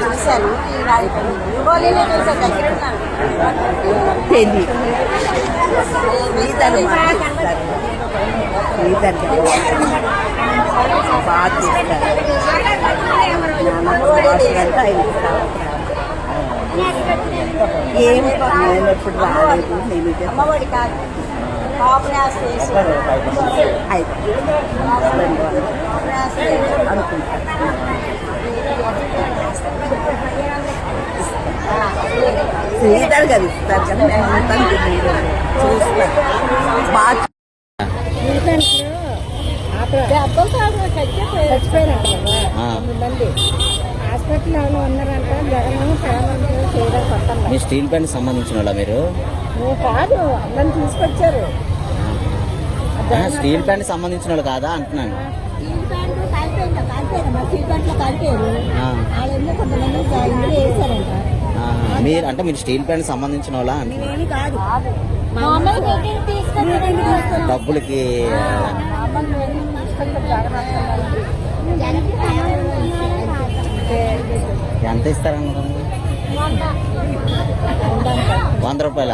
చూశాను ఏం ఎప్పుడు రాలేదు అమ్మఒడి కాదు శ్రీధర్ గారు ఇస్తారు కదా చూస్తారు బాగా చచ్చిపోయినట్టు మంది హాస్పిటల్లో ఉన్నారంట జగన్ మీ స్టీల్ ప్లాంట్ సంబంధించిన వాళ్ళ మీరు కాదు అందరిని తీసుకొచ్చారు స్టీల్ ప్లాంట్ సంబంధించిన వాళ్ళు కాదా అంటున్నాను. మీరు అంటే మీరు స్టీల్ ప్లాంట్ సంబంధించిన వాళ్ళ డబ్బులకి ఎంత ఇస్తారన్న 100 రూపాయల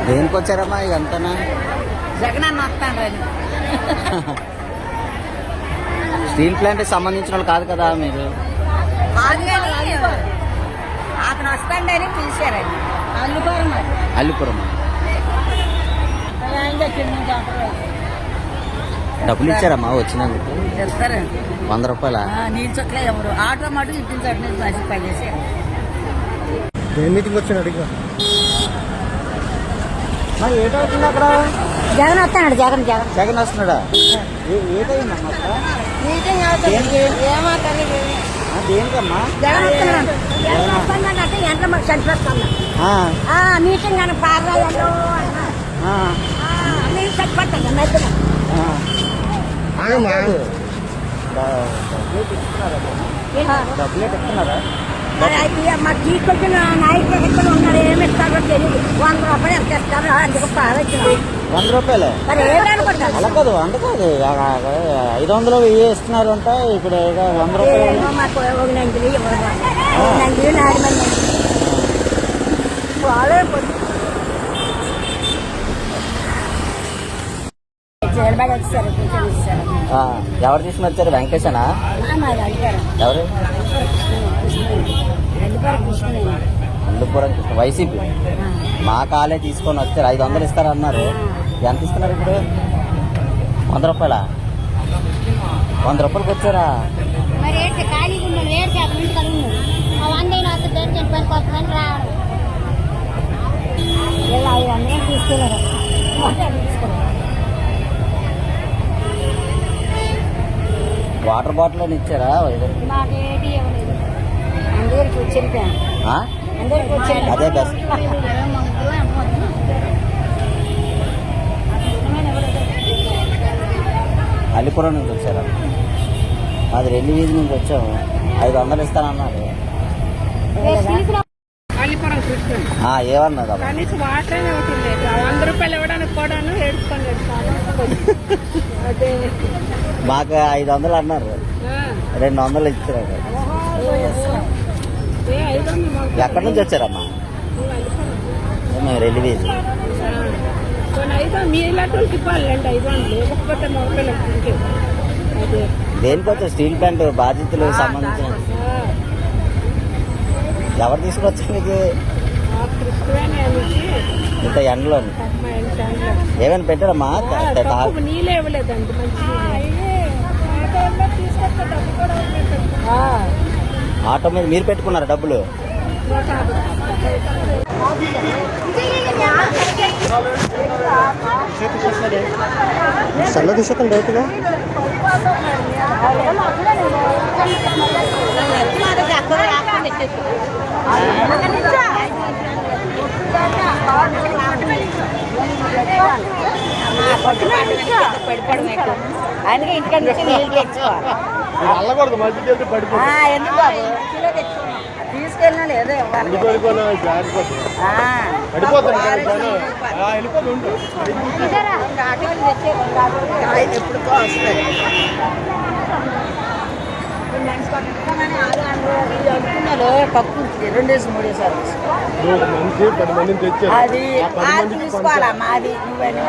దేనికి వచ్చారమ్మా ఇదంతా జగన్ వస్తాను స్టీల్ ప్లాంట్ సంబంధించిన వాళ్ళు కాదు కదా మీరు అతను వస్తాడని పిలిచారండి అల్లిపురం డబ్బులు ఇచ్చారమ్మా వచ్చినందుకు 100 రూపాయల నీళ్ళు చుక్కలే ఎవరు ఆటో మటు ఇప్పించట్లేదు పనిచేసి మీటింగ్ వచ్చాను అడిగా ఏటవుతుంది అక్కడ జగన్ వస్తాడు జగన్ జగన్ జగన్ వస్తున్నాడా ఏటైందమ్మా దేనికమ్మా జగన్ వస్తున్నాడంటే ఎంత మాకు చనిపోతున్నా మీటింగ్ కానీ పారాయణలో మీరు చచ్చిపోతాను మధ్యలో డబ్బులేట్ ఇస్తున్నారా మాకు తీసుకొచ్చిన నాయకులు ఎక్కడ ఉన్నారు ఏమి ఇస్తారో తెలియదు 100 రూపాయలు ఎంత ఇస్తారో అందుకు పారొచ్చిన 100 రూపాయలు మరి ఏమనుకుంటారు అలా కాదు అంత కాదు 500 1000 ఇస్తున్నారు అంటే ఇప్పుడు 100 రూపాయలు మాకు ఒక నందిని నందిని 4 మంది వాళ్ళే ఎవరు తీసుకుని వచ్చారు? వెంకటేశనా? ఎవరు? అల్లుపురం కృష్ణ వైసీపీ. మా కాలే తీసుకొని వచ్చారు 500 ఇస్తారన్నారు. ఎంత ఇస్తున్నారు ఇప్పుడు? 100 రూపాయల 100 రూపాయలకి వచ్చారా? వాటర్ బాటిల్ అని ఇచ్చారా? అదే బెస్ట్. అల్లిపురం నుంచి వచ్చారా? అది 2 వీధి నుంచి వచ్చాము. 500 ఇస్తానన్నారు. ఏమన్నా వాటర్ 100 రూపాయలు ఇవ్వడానికి కూడా మాకు 500 అన్నారు. 200 ఇచ్చారు. ఎక్కడి నుంచి వచ్చారమ్మా? మేము 2 వీధి. దేనికి వచ్చారు? స్టీల్ ప్లాంట్ బాధితులకు సంబంధించిన ఎవరు తీసుకొచ్చారు మీకు ఇంత ఎండలో? ఏమైనా పెట్టారమ్మా? నీళ్ళే ఇవ్వలేదండి. ఆటో మీద మీరు పెట్టుకున్నారా డబ్బులు? చల్ల తీసుకోండి రైతుగా అందుకే ఇంటికి నుంచి నీళ్ళు తెచ్చుకోవాలి. అల్లకూడదు మధ్య ఎందుకు తీసుకు తీసుకెళ్ళినా లేదో ఇవ్వాలి ఎప్పుడుకో వస్తాయి పప్పు 2 డేస్ 3 డేస్ అది తీసుకోవాలమ్మా అది నువ్వని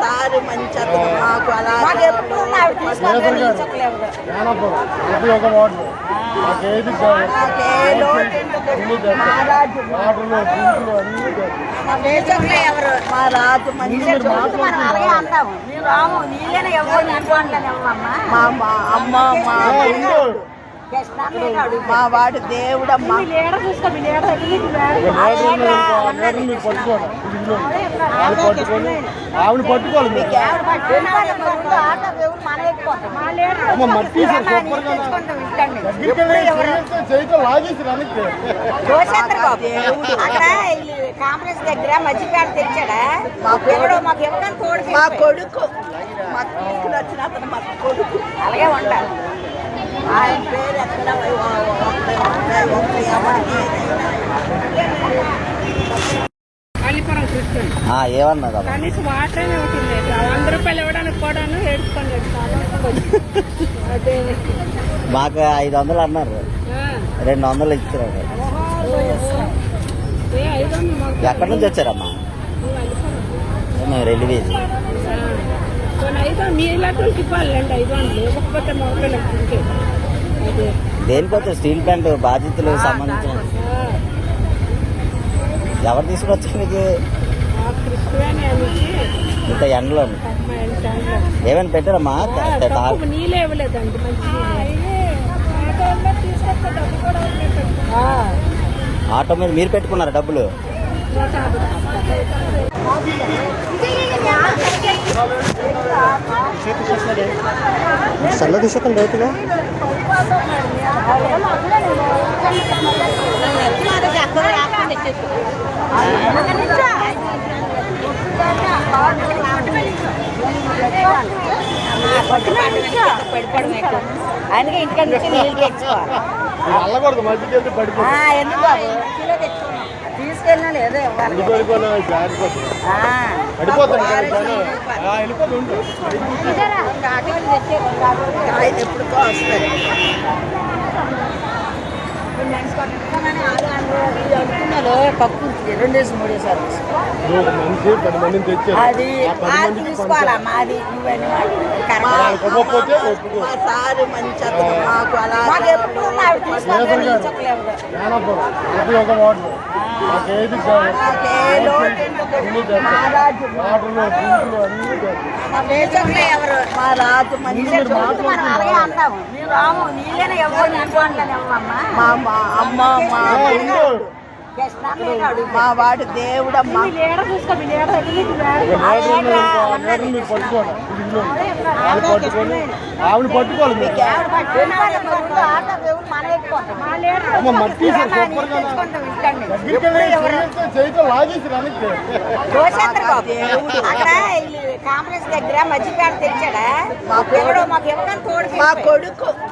సారి మంచి మాకు అలా ఎవరు మా రాజు మంచి అలాగే అంటాము మేము రాము నీళ్ళనే ఎవరు మా అమ్మ మా వాడు దేవుడమ్మా ఆవిడ పట్టుకోవాలి కాంగ్రెస్ దగ్గర మధ్యపేట తెచ్చాడా మాకు ఎవరైనా తోడు మా కొడుకు మాకు తీసుకుని వచ్చిన అతను మా కొడుకు అలాగే ఉండాలి ఆయన పేరు ఎక్కడ అల్లిపురం కృష్ణ ఏమన్నా కదా కనీసం వాటర్ ఉంటుంది 100 రూపాయలు ఇవ్వడానికి కూడా ఏడుచుకోండి అదే మాకు 500 అన్నారు 200 ఇచ్చారు ఎక్కడి నుంచి వచ్చారమ్మా మేము రైల్వేజ్ దేనికొచ్చా స్టీల్ ప్లాంట్ బాధితులు సంబంధించిన ఎవరు తీసుకొచ్చారు మీకు ఇంత ఎండలో ఏమైనా పెట్టారమ్మా నీళ్ళు ఇవ్వలేదండి ఆటో మీద మీరు పెట్టుకున్నారు డబ్బులు చల్ల తీసుకోండి రైతుగా ఆయనకి ఇంటికి నుంచి నీళ్ళు తెచ్చుకోవాలి ఎందుకు కిలో తెచ్చుకున్నాం తీసుకెళ్ళినా లేదో ఇవ్వాలి ఎప్పుడుకో వస్తాయి పప్పు 2 డేస్ 3 డేస్ అది తీసుకోవాలమ్మా అది నువ్వని సారి మంచి మాకు అలా ఎప్పుడు ఎవరు మా రాజు మంచి అలాగే అంటాము మేము రాము నీళ్ళనే ఎవరు మా అమ్మ మా వాడు దేవుడమ్మా ఆవిడ పట్టుకోవాలి కాంగ్రెస్ దగ్గర మధ్యపేట తెచ్చాడా మాకు ఎవరైనా తోడు మా కొడుకు